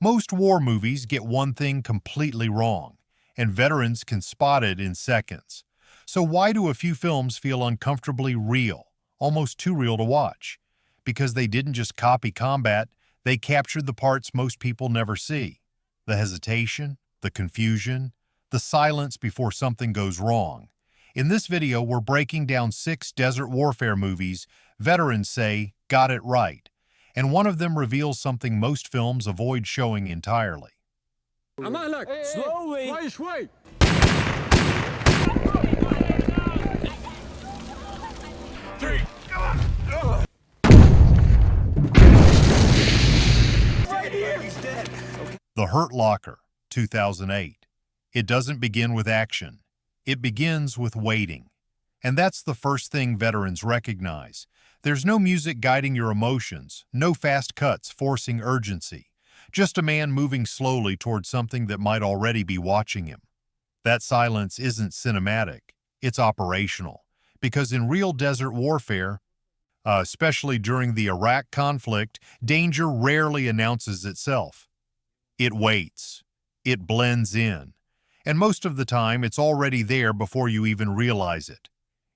Most war movies get one thing completely wrong, and veterans can spot it in seconds. So why do a few films feel uncomfortably real, almost too real to watch? Because they didn't just copy combat, they captured the parts most people never see. The hesitation, the confusion, the silence before something goes wrong. In this video, we're breaking down 6 desert warfare movies veterans say got it right, and one of them reveals something most films avoid showing entirely. Slowly! Three! The Hurt Locker, 2008. It doesn't begin with action. It begins with waiting. And that's the first thing veterans recognize. There's no music guiding your emotions, no fast cuts forcing urgency, just a man moving slowly toward something that might already be watching him. That silence isn't cinematic, it's operational, because in real desert warfare, especially during the Iraq conflict, danger rarely announces itself. It waits, it blends in, and most of the time it's already there before you even realize it.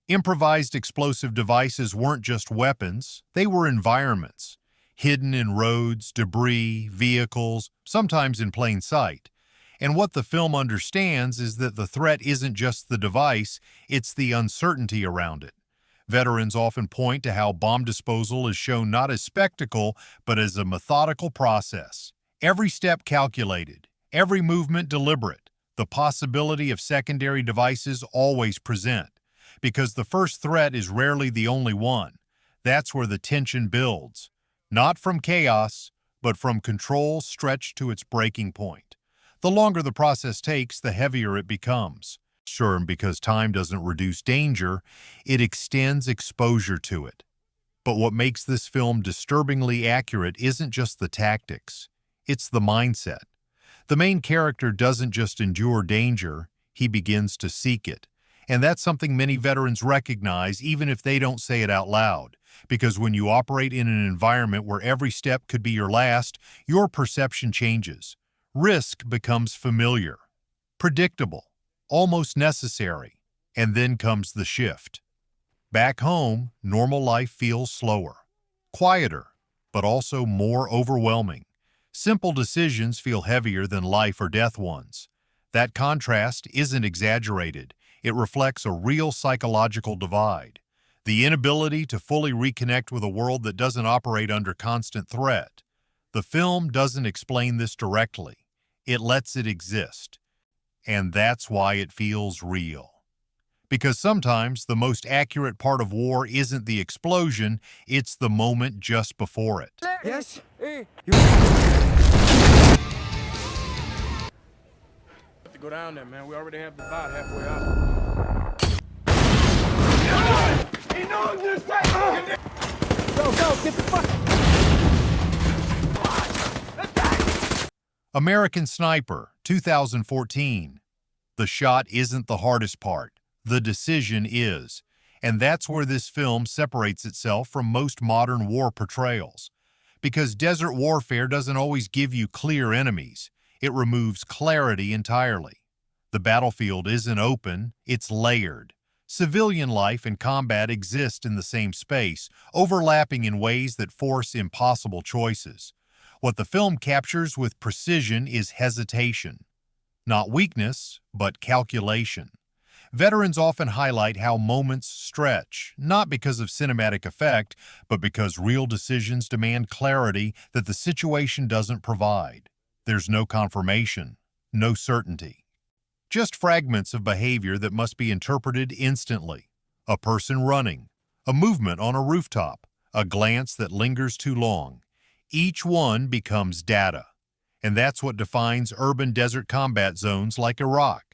Improvised explosive devices weren't just weapons, they were environments, hidden in roads, debris, vehicles, sometimes in plain sight. And what the film understands is that the threat isn't just the device, it's the uncertainty around it. Veterans often point to how bomb disposal is shown not as spectacle, but as a methodical process. Every step calculated, every movement deliberate, the possibility of secondary devices always present. Because the first threat is rarely the only one. That's where the tension builds. Not from chaos, but from control stretched to its breaking point. The longer the process takes, the heavier it becomes. Sure, and because time doesn't reduce danger, it extends exposure to it. But what makes this film disturbingly accurate isn't just the tactics, it's the mindset. The main character doesn't just endure danger, he begins to seek it. And that's something many veterans recognize even if they don't say it out loud. Because when you operate in an environment where every step could be your last, your perception changes. Risk becomes familiar, predictable, almost necessary, and then comes the shift. Back home, normal life feels slower, quieter, but also more overwhelming. Simple decisions feel heavier than life or death ones. That contrast isn't exaggerated. It reflects a real psychological divide. The inability to fully reconnect with a world that doesn't operate under constant threat. The film doesn't explain this directly. It lets it exist. And that's why it feels real. Because sometimes the most accurate part of war isn't the explosion, it's the moment just before it. Yes? Go down there, man. We already have the bot halfway out. He knows this thing! Go, get the fuck! American Sniper, 2014. The shot isn't the hardest part. The decision is. And that's where this film separates itself from most modern war portrayals. Because desert warfare doesn't always give you clear enemies. It removes clarity entirely. The battlefield isn't open, it's layered. Civilian life and combat exist in the same space, overlapping in ways that force impossible choices. What the film captures with precision is hesitation. Not weakness, but calculation. Veterans often highlight how moments stretch, not because of cinematic effect, but because real decisions demand clarity that the situation doesn't provide. There's no confirmation, no certainty. Just fragments of behavior that must be interpreted instantly. A person running, a movement on a rooftop, a glance that lingers too long. Each one becomes data. And that's what defines urban desert combat zones like Iraq.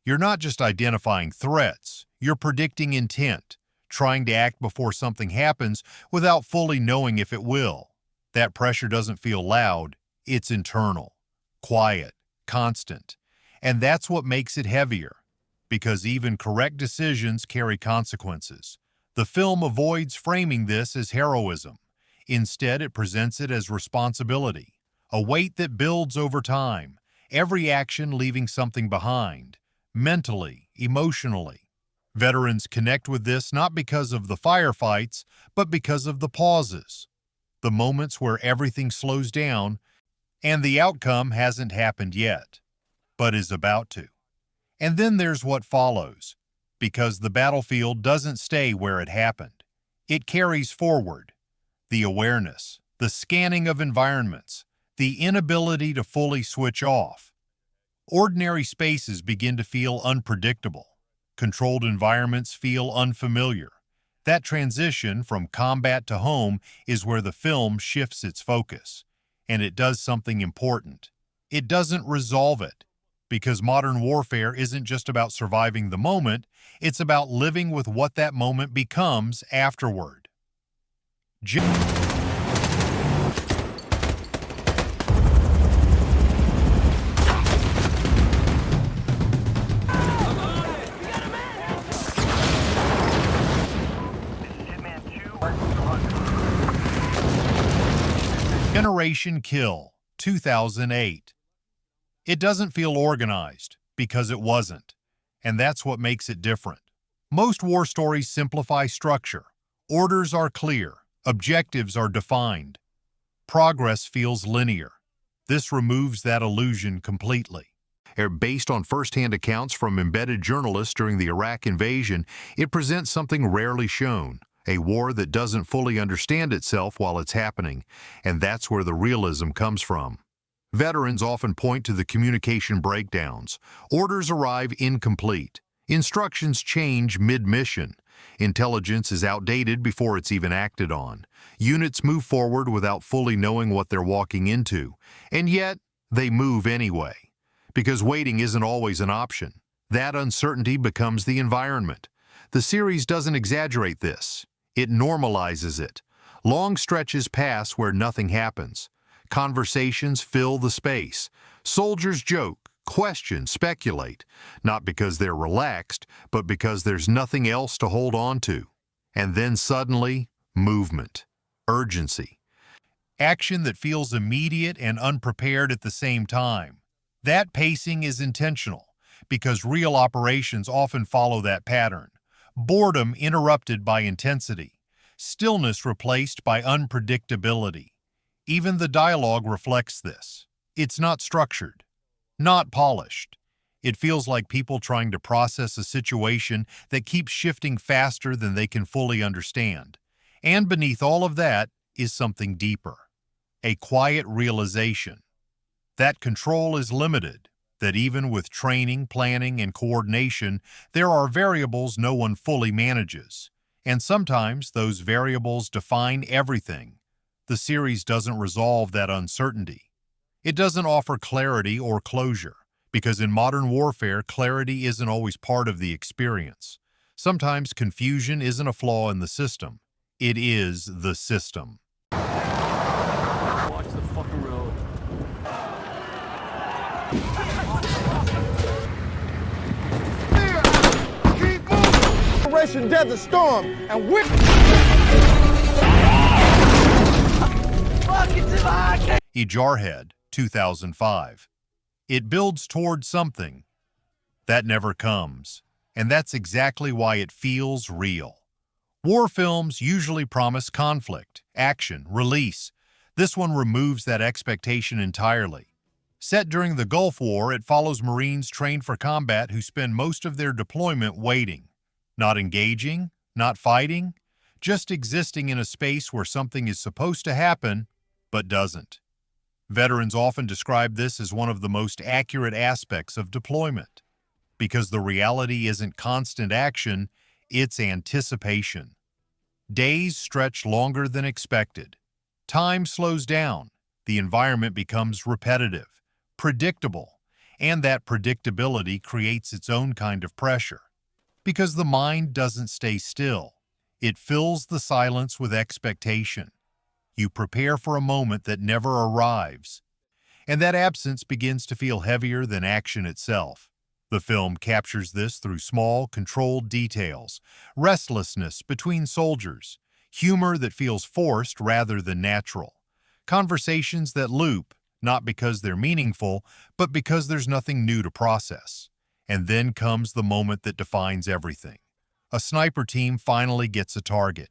You're not just identifying threats, you're predicting intent, trying to act before something happens without fully knowing if it will. That pressure doesn't feel loud, it's internal, quiet, constant. And that's what makes it heavier, because even correct decisions carry consequences. The film avoids framing this as heroism. Instead, it presents it as responsibility, a weight that builds over time, every action leaving something behind, mentally, emotionally. Veterans connect with this not because of the firefights, but because of the pauses, the moments where everything slows down and the outcome hasn't happened yet, but is about to. And then there's what follows, because the battlefield doesn't stay where it happened. It carries forward. The awareness, the scanning of environments, the inability to fully switch off. Ordinary spaces begin to feel unpredictable. Controlled environments feel unfamiliar. That transition from combat to home is where the film shifts its focus. And it does something important. It doesn't resolve it. Because modern warfare isn't just about surviving the moment, it's about living with what that moment becomes afterward. Generation Kill, 2008. It doesn't feel organized, because it wasn't, and that's what makes it different. Most war stories simplify structure. Orders are clear, objectives are defined. Progress feels linear. This removes that illusion completely. Based on first-hand accounts from embedded journalists during the Iraq invasion, it presents something rarely shown. A war that doesn't fully understand itself while it's happening, and that's where the realism comes from. Veterans often point to the communication breakdowns. Orders arrive incomplete. Instructions change mid-mission. Intelligence is outdated before it's even acted on. Units move forward without fully knowing what they're walking into, and yet they move anyway. Because waiting isn't always an option. That uncertainty becomes the environment. The series doesn't exaggerate this. It normalizes it. Long stretches pass where nothing happens. Conversations fill the space. Soldiers joke, question, speculate, not because they're relaxed, but because there's nothing else to hold on to. And then suddenly, movement, urgency. Action that feels immediate and unprepared at the same time. That pacing is intentional, because real operations often follow that pattern. Boredom interrupted by intensity. Stillness replaced by unpredictability. Even the dialogue reflects this. It's not structured, not polished. It feels like people trying to process a situation that keeps shifting faster than they can fully understand. And beneath all of that is something deeper. A quiet realization that control is limited, that even with training, planning, and coordination, there are variables no one fully manages. And sometimes those variables define everything. The series doesn't resolve that uncertainty. It doesn't offer clarity or closure, because in modern warfare, clarity isn't always part of the experience. Sometimes confusion isn't a flaw in the system. It is the system. Watch the fucking road. Operation Desert Storm, and we're Jarhead, 2005. It builds toward something that never comes, and that's exactly why it feels real. War films usually promise conflict, action, release. This one removes that expectation entirely. Set during the Gulf War, it follows Marines trained for combat who spend most of their deployment waiting. Not engaging, not fighting, just existing in a space where something is supposed to happen, but doesn't. Veterans often describe this as one of the most accurate aspects of deployment, because the reality isn't constant action, it's anticipation. Days stretch longer than expected. Time slows down. The environment becomes repetitive, predictable, and that predictability creates its own kind of pressure. Because the mind doesn't stay still. It fills the silence with expectation. You prepare for a moment that never arrives, and that absence begins to feel heavier than action itself. The film captures this through small, controlled details, restlessness between soldiers, humor that feels forced rather than natural, conversations that loop, not because they're meaningful, but because there's nothing new to process. And then comes the moment that defines everything. A sniper team finally gets a target.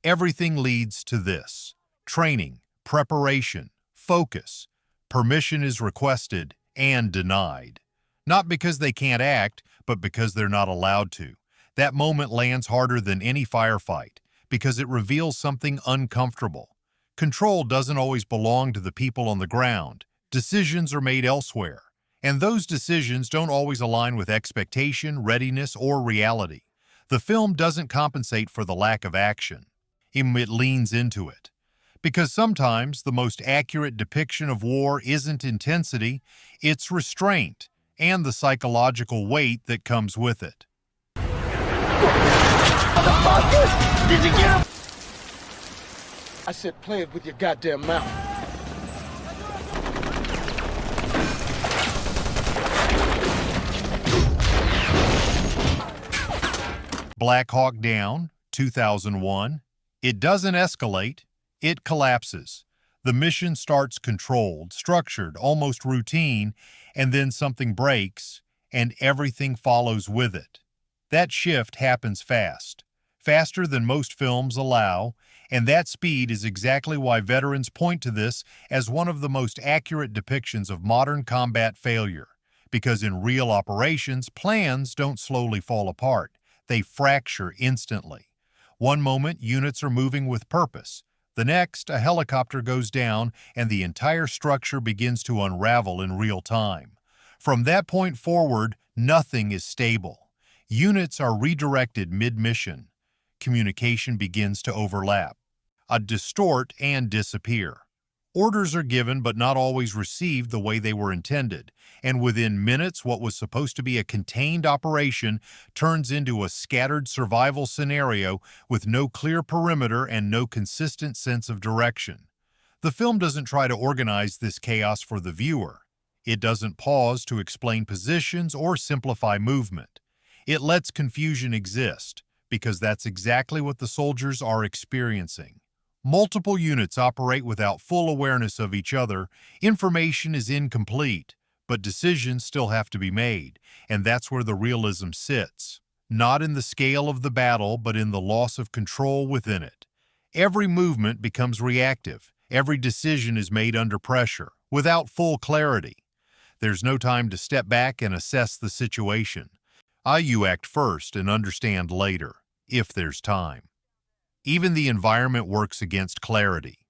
Everything leads to this: training, preparation, focus. Permission is requested and denied. Not because they can't act, but because they're not allowed to. That moment lands harder than any firefight, because it reveals something uncomfortable. Control doesn't always belong to the people on the ground. Decisions are made elsewhere, and those decisions don't always align with expectation, readiness, or reality. The film doesn't compensate for the lack of action. It leans into it. Because sometimes the most accurate depiction of war isn't intensity, it's restraint and the psychological weight that comes with it. Did you get him? I said play it with your goddamn mouth. Black Hawk Down, 2001. It doesn't escalate, it collapses. The mission starts controlled, structured, almost routine, and then something breaks, and everything follows with it. That shift happens fast, faster than most films allow, and that speed is exactly why veterans point to this as one of the most accurate depictions of modern combat failure. Because in real operations, plans don't slowly fall apart. They fracture instantly. One moment, units are moving with purpose. The next, a helicopter goes down and the entire structure begins to unravel in real time. From that point forward, nothing is stable. Units are redirected mid-mission. Communication begins to overlap, distort, and disappear. Orders are given but not always received the way they were intended, and within minutes what was supposed to be a contained operation turns into a scattered survival scenario with no clear perimeter and no consistent sense of direction. The film doesn't try to organize this chaos for the viewer. It doesn't pause to explain positions or simplify movement. It lets confusion exist, because that's exactly what the soldiers are experiencing. Multiple units operate without full awareness of each other, information is incomplete, but decisions still have to be made, and that's where the realism sits. Not in the scale of the battle, but in the loss of control within it. Every movement becomes reactive. Every decision is made under pressure, without full clarity. There's no time to step back and assess the situation. You act first and understand later, if there's time. Even the environment works against clarity.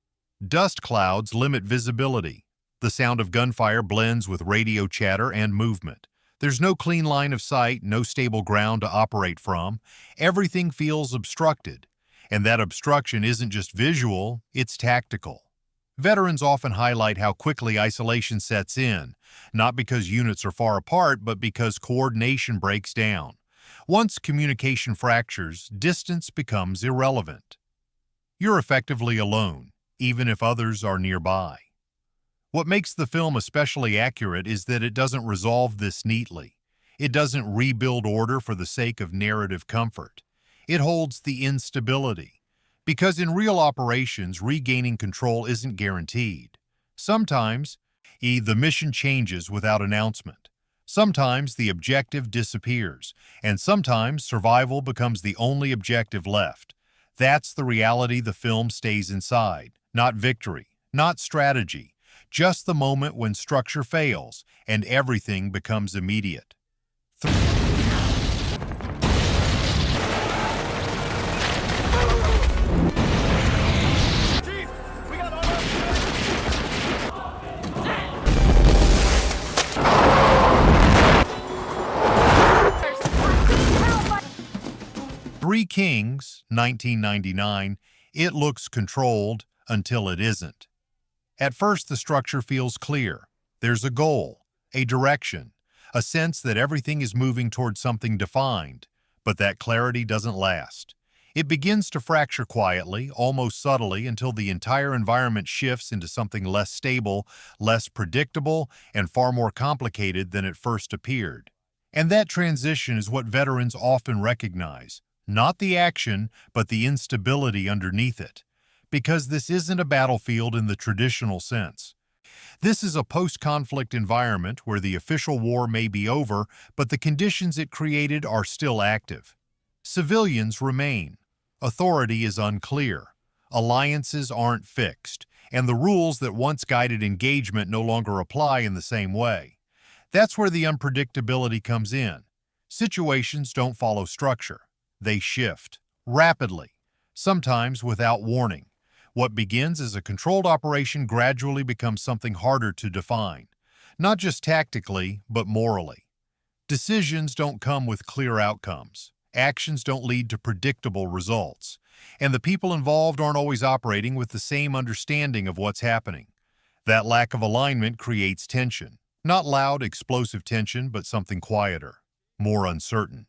Dust clouds limit visibility. The sound of gunfire blends with radio chatter and movement. There's no clean line of sight, no stable ground to operate from. Everything feels obstructed. And that obstruction isn't just visual, it's tactical. Veterans often highlight how quickly isolation sets in, not because units are far apart, but because coordination breaks down. Once communication fractures, distance becomes irrelevant. You're effectively alone, even if others are nearby. What makes the film especially accurate is that it doesn't resolve this neatly. It doesn't rebuild order for the sake of narrative comfort. It holds the instability. Because in real operations, regaining control isn't guaranteed. Sometimes, the mission changes without announcement. Sometimes the objective disappears, and sometimes survival becomes the only objective left. That's the reality the film stays inside. Not victory, not strategy, just the moment when structure fails and everything becomes immediate. Three Kings, 1999, it looks controlled until it isn't. At first, the structure feels clear. There's a goal, a direction, a sense that everything is moving toward something defined, but that clarity doesn't last. It begins to fracture quietly, almost subtly, until the entire environment shifts into something less stable, less predictable, and far more complicated than it first appeared. And that transition is what veterans often recognize. Not the action, but the instability underneath it. Because this isn't a battlefield in the traditional sense. This is a post-conflict environment where the official war may be over, but the conditions it created are still active. Civilians remain. Authority is unclear. Alliances aren't fixed, and the rules that once guided engagement no longer apply in the same way. That's where the unpredictability comes in. Situations don't follow structure. They shift, rapidly, sometimes without warning. What begins as a controlled operation gradually becomes something harder to define, not just tactically, but morally. Decisions don't come with clear outcomes. Actions don't lead to predictable results. And the people involved aren't always operating with the same understanding of what's happening. That lack of alignment creates tension. Not loud, explosive tension, but something quieter, more uncertain.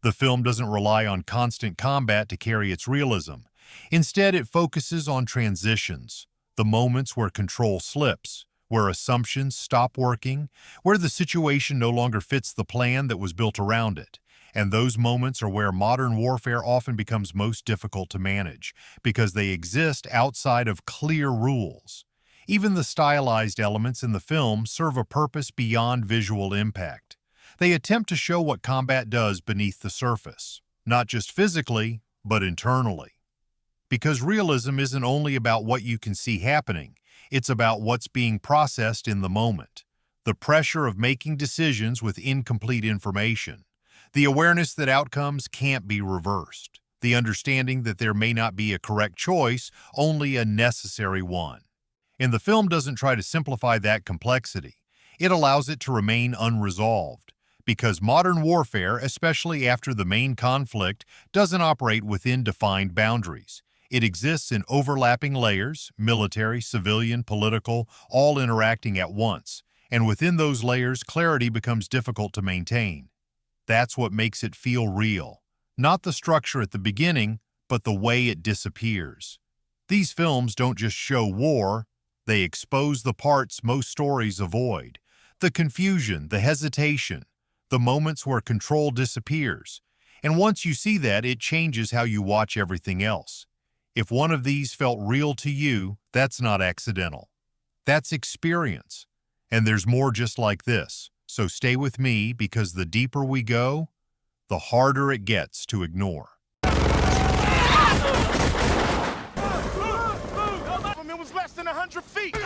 The film doesn't rely on constant combat to carry its realism. Instead, it focuses on transitions, the moments where control slips, where assumptions stop working, where the situation no longer fits the plan that was built around it. And those moments are where modern warfare often becomes most difficult to manage, because they exist outside of clear rules. Even the stylized elements in the film serve a purpose beyond visual impact. They attempt to show what combat does beneath the surface, not just physically, but internally. Because realism isn't only about what you can see happening, it's about what's being processed in the moment. The pressure of making decisions with incomplete information. The awareness that outcomes can't be reversed. The understanding that there may not be a correct choice, only a necessary one. And the film doesn't try to simplify that complexity. It allows it to remain unresolved. Because modern warfare, especially after the main conflict, doesn't operate within defined boundaries. It exists in overlapping layers, military, civilian, political, all interacting at once. And within those layers, clarity becomes difficult to maintain. That's what makes it feel real. Not the structure at the beginning, but the way it disappears. These films don't just show war, they expose the parts most stories avoid. The confusion, the hesitation, the moments where control disappears. And once you see that, it changes how you watch everything else. If one of these felt real to you, that's not accidental. That's experience. And there's more just like this. So stay with me, because the deeper we go, the harder it gets to ignore. It was less than 100 feet.